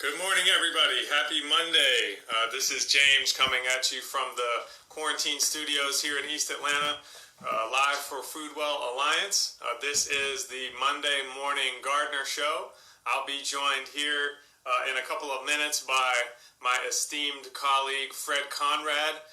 Good morning, everybody. Happy Monday. This is James coming at you from the quarantine studios here in East Atlanta, live for Foodwell Alliance. This is the Monday Morning Gardener Show. I'll be joined here in a couple of minutes by my esteemed colleague, Fred Conrad.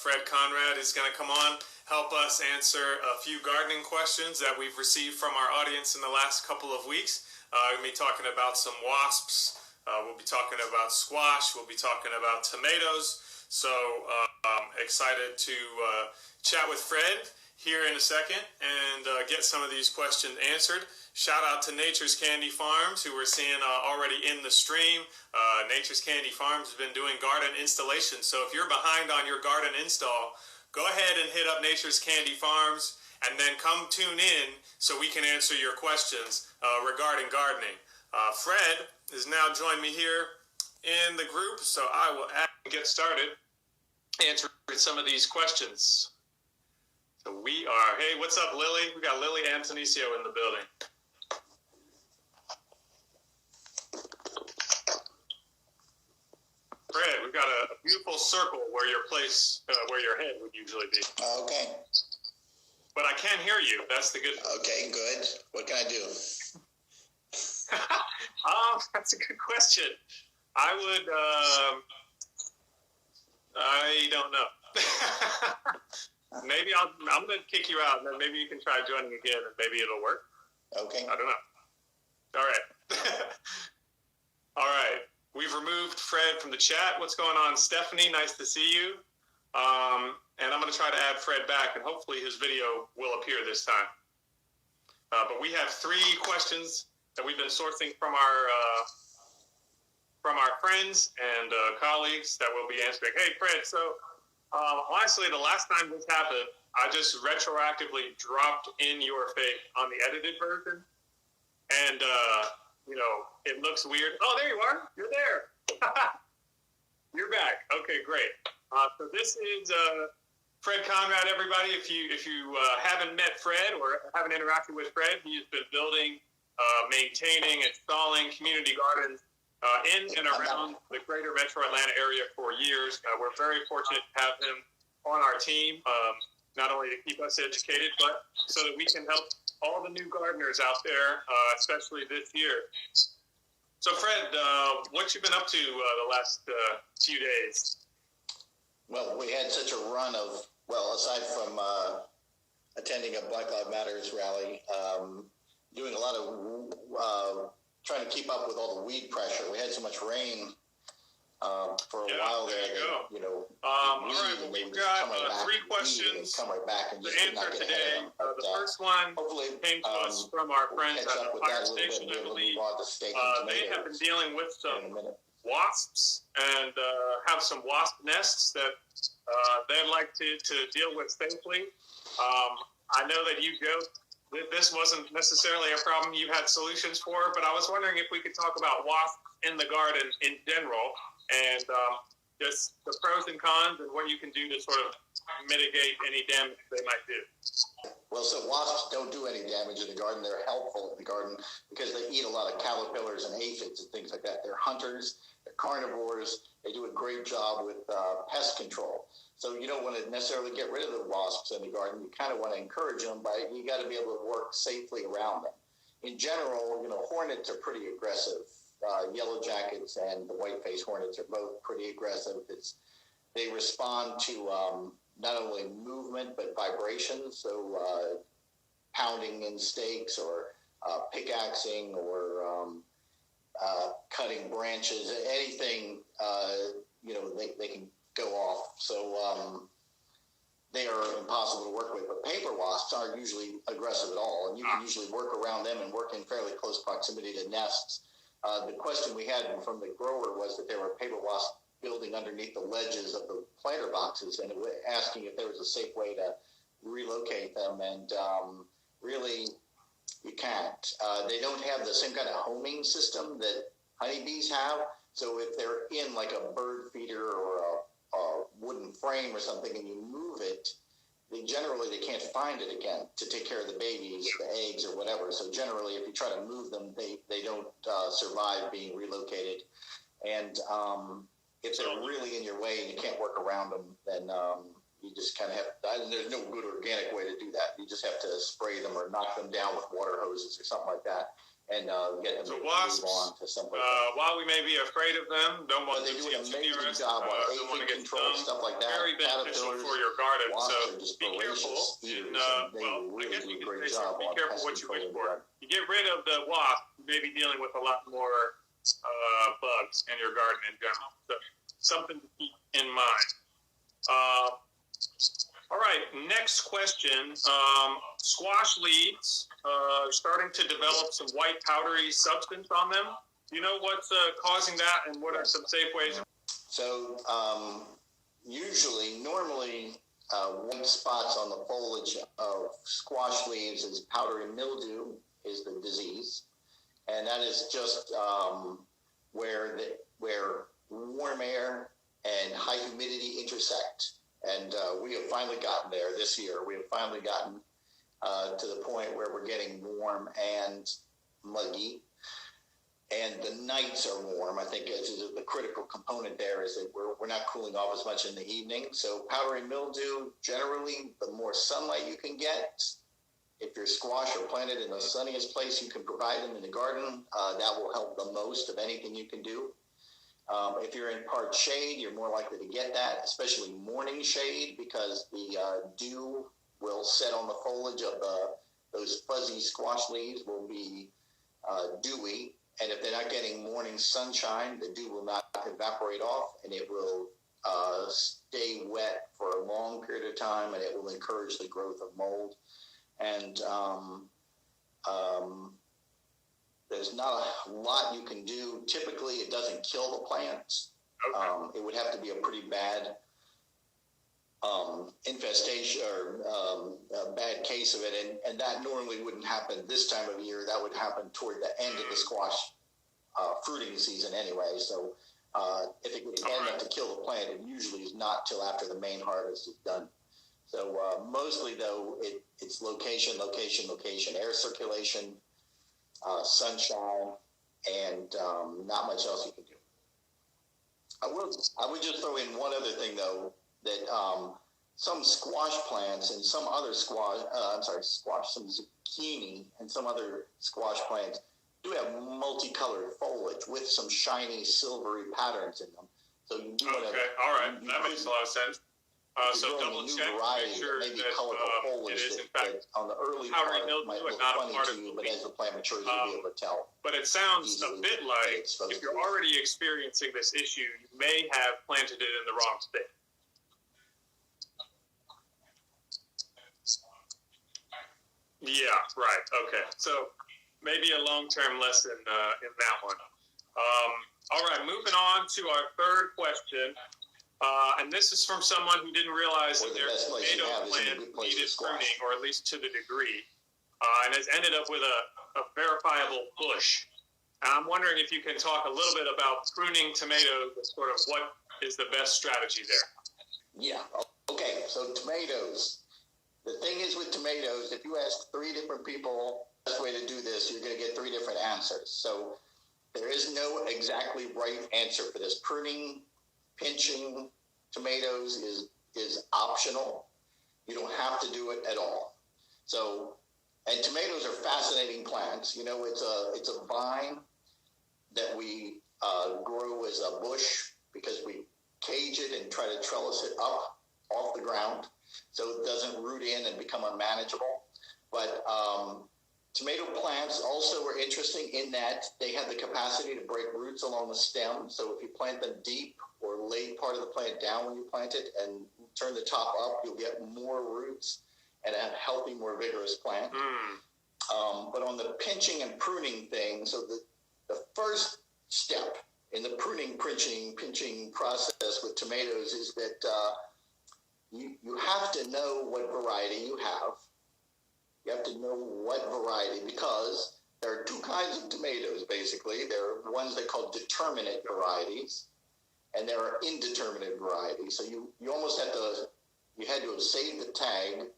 Fred Conrad is going to come on, help us answer a few gardening questions that we've received from our audience in the last couple of weeks. We'll be talking about some wasps. We'll be talking about squash. We'll be talking about tomatoes. So excited to chat with Fred here in a second and get some of these questions answered. Shout out to Nature's Candy Farms, who we're seeing already in the stream. Nature's Candy Farms has been doing garden installations. So if you're behind on your garden install, go ahead and hit up Nature's Candy Farms and then come tune in so we can answer your questions regarding gardening. Fred has now joined me here in the group, so I will get started answering some of these questions. So we are, hey, what's up, Lily? We got Lily Antonicio in the building. Fred, we've got a beautiful circle where your place, where your head would usually be. Okay. But I can't hear you. That's the good. Okay, good. What can I do? That's a good question. I would, I don't know. Maybe I'm going to kick you out, and then maybe you can try joining again, and maybe it'll work. Okay. I don't know. All right. All right. We've removed Fred from the chat. What's going on, Stephanie? Nice to see you. And I'm going to try to add Fred back, and hopefully his video will appear this time. But we have 3 questions that we've been sourcing from our friends and colleagues that we'll be answering. Hey, Fred, so honestly, the last time this happened, I just retroactively dropped in your face on the edited version. And, it looks weird. Oh, there you are. You're there. You're back. Okay, great. So this is Fred Conrad, everybody. If you haven't met Fred or haven't interacted with Fred, he's been building, maintaining, installing community gardens in and around the greater Metro Atlanta area for years. We're very fortunate to have him on our team, not only to keep us educated, but so that we can help all the new gardeners out there, especially this year. So, Fred, what you been up to the last few days? Well, we had such a run of, aside from attending a Black Lives Matters rally, doing a lot of trying to keep up with all the weed pressure. We had so much rain for a while there. All right, well, we've got 3 questions to answer today. The first one came to us from our friends at the fire station, I believe. They have been dealing with some wasps and have some wasp nests that they'd like to deal with safely. I know that you joked that this wasn't necessarily a problem you had solutions for, but I was wondering if we could talk about wasps in the garden in general and just the pros and cons and what you can do to sort of mitigate any damage they might do. Well, so wasps don't do any damage in the garden. They're helpful in the garden because they eat a lot of caterpillars and aphids and things like that. They're hunters, they're carnivores. They do a great job with pest control. So you don't want to necessarily get rid of the wasps in the garden. You kind of want to encourage them, but you got to be able to work safely around them. In general, hornets are pretty aggressive. Yellow jackets and the white-faced hornets are both pretty aggressive. They respond to not only movement but vibrations, so pounding in stakes or pickaxing or cutting branches, anything, they can go off. So they are impossible to work with. But paper wasps aren't usually aggressive at all, and you can usually work around them and work in fairly close proximity to nests. The question we had from the grower was that there were paper wasps building underneath the ledges of the planter boxes, and asking if there was a safe way to relocate them. And really, you can't. They don't have the same kind of homing system that honeybees have. So if they're in like a bird feeder or a wooden frame or something, and you move it, they can't find it again to take care of the babies, the eggs, or whatever. So generally, if you try to move them, they don't survive being relocated. And if they're really in your way and you can't work around them, then you just kind of have. And there's no good organic way to do that. You just have to spray them or knock them down with water hoses or something like that, and get them So to wasps, move on to someplace. while we may be afraid of them, don't want But they to do get an too near amazing us, job on don't want to aphid get control, stung. stuff like that. Very beneficial Caterpillars, for your garden. wasps So are just be careful. voracious eaters, And, and they well, I really guess do you a could great say job be on careful pest what you wish control in the for. garden. You get rid of the wasp, you may be dealing with a lot more bugs in your garden in general. So something to keep in mind. All right, next question. Squash leaves starting to develop some white powdery substance on them. Do you know what's causing that, and what are some safe ways? So normally, white spots on the foliage of squash leaves is powdery mildew is the disease, and that is just where warm air and high humidity intersect. And we have finally gotten there this year. We have finally gotten to the point where we're getting warm and muggy, and the nights are warm. I think the critical component there is that we're not cooling off as much in the evening. So powdery mildew, generally, the more sunlight you can get, if your squash are planted in the sunniest place you can provide them in the garden, that will help the most of anything you can do. If you're in part shade, you're more likely to get that, especially morning shade, because the dew will set on the foliage of those fuzzy squash leaves will be dewy. And if they're not getting morning sunshine, the dew will not evaporate off, and it will stay wet for a long period of time, and it will encourage the growth of mold. And there's not a lot you can do. Typically, it doesn't kill the plants. Okay. It would have to be a pretty bad infestation or a bad case of it, and that normally wouldn't happen this time of year. That would happen toward the end of the squash fruiting season anyway. So if it would end up to kill the plant, it usually is not till after the main harvest is done. So mostly, though, it's location, air circulation, sunshine, and not much else you can do. I would just throw in one other thing, though, that some squash plants and some other some zucchini and some other squash plants do have multicolored foliage with some shiny silvery patterns in them. So you do Okay, all right, that makes a lot of sense. So double check, make sure that it is in fact on the early powdery part mildew might and look not a funny part to of you, the but leaf. as the plant matures, you'll be able to tell. But it sounds a easily bit that like it's supposed if you're to be. already experiencing this issue, you may have planted it in the wrong state. Yeah, right. Okay. So maybe a long-term lesson in that one. All right, moving on to our third question. And this is from someone who didn't realize that their tomato plant needed pruning, or at least to the degree, and has ended up with a verifiable bush. And I'm wondering if you can talk a little bit about pruning tomatoes, sort of what is the best strategy there. Yeah. Okay. So tomatoes. The thing is with tomatoes, if you ask 3 different people the best way to do this, you're going to get 3 different answers. So there is no exactly right answer for this. Pruning, pinching tomatoes is optional. You don't have to do it at all. So, and tomatoes are fascinating plants. You know, it's a vine that we grow as a bush because we cage it and try to trellis it up off the ground so it doesn't root in and become unmanageable. But tomato plants also are interesting in that they have the capacity to break roots along the stem. So if you plant them deep or lay part of the plant down when you plant it and turn the top up, you'll get more roots and a healthy, more vigorous plant. But on the pinching and pruning thing, so the first step in the pruning, pinching process with tomatoes is that you have to know what variety you have. You have to know what variety, because there are 2 kinds of tomatoes, basically. There are ones they call determinate varieties, and there are indeterminate varieties. So you almost had to have saved the tag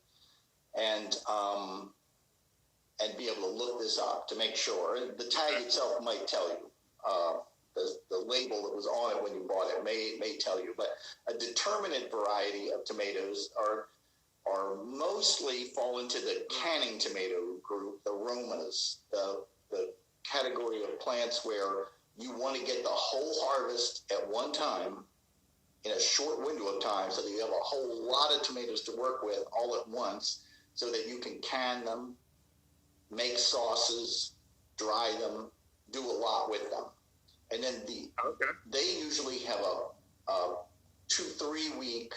and be able to look this up to make sure. The tag itself might tell you the label that was on it when you bought it may tell you. But a determinate variety of tomatoes are mostly fall into the canning tomato group, the Romas, the category of plants where you want to get the whole harvest at one time in a short window of time, so that you have a whole lot of tomatoes to work with all at once, so that you can can them, make sauces, dry them, do a lot with them. And then they usually have a 2-3 week,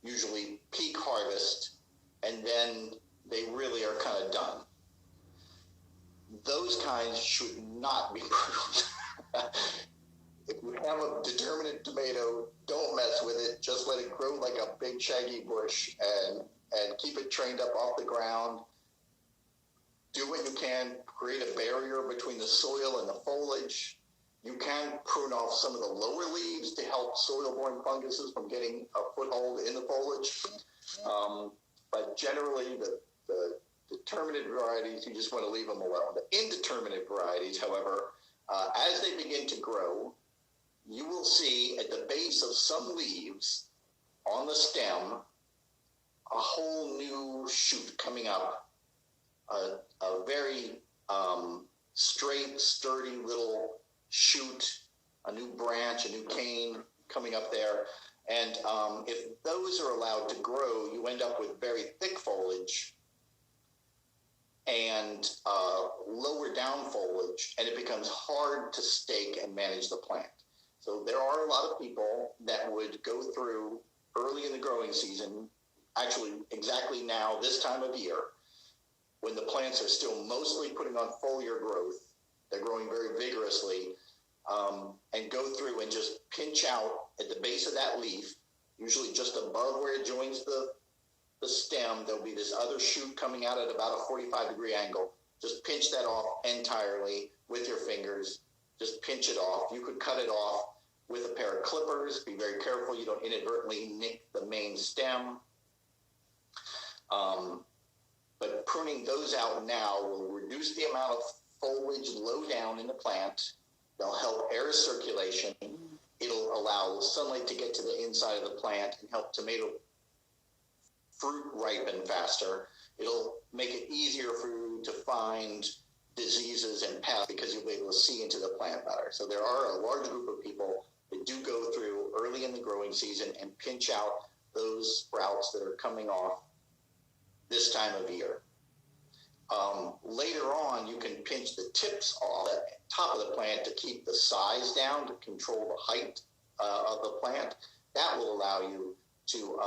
usually peak harvest, and then they really are kind of done. Those kinds should not be pruned. If you have a determinate tomato, don't mess with it. Just let it grow like a big shaggy bush and keep it trained up off the ground. Do what you can, create a barrier between the soil and the foliage. You can prune off some of the lower leaves to help soil-borne funguses from getting a foothold in the foliage. But generally, the determinate varieties, you just want to leave them alone. The indeterminate varieties, however, as they begin to grow, you will see at the base of some leaves on the stem a whole new shoot coming up, a very straight, sturdy little shoot, a new branch, a new cane coming up there. And if those are allowed to grow, you end up with very thick foliage and lower down foliage, and it becomes hard to stake and manage the plant. So there are a lot of people that would go through early in the growing season, actually exactly now, this time of year, when the plants are still mostly putting on foliar growth, they're growing very vigorously, and go through and just pinch out at the base of that leaf, usually just above where it joins the stem. There'll be this other shoot coming out at about a 45-degree angle. Just pinch that off entirely with your fingers. Just pinch it off. You could cut it off with a pair of clippers. Be very careful you don't inadvertently nick the main stem. But pruning those out now will reduce the amount of foliage low down in the plant. They'll help air circulation. It'll allow sunlight to get to the inside of the plant and help tomato fruit ripen faster. It'll make it easier for you to find diseases and pests because you'll be able to see into the plant better. So there are a large group of people that do go through early in the growing season and pinch out those sprouts that are coming off this time of year. Later on, you can pinch the tips off the top of the plant to keep the size down, to control the height of the plant. That will allow you to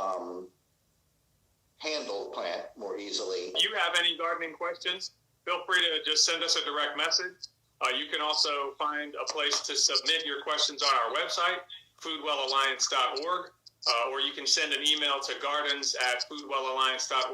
handle the plant more easily. If you have any gardening questions, feel free to just send us a direct message. You can also find a place to submit your questions on our website, foodwellalliance.org, or you can send an email to gardens@foodwellalliance.org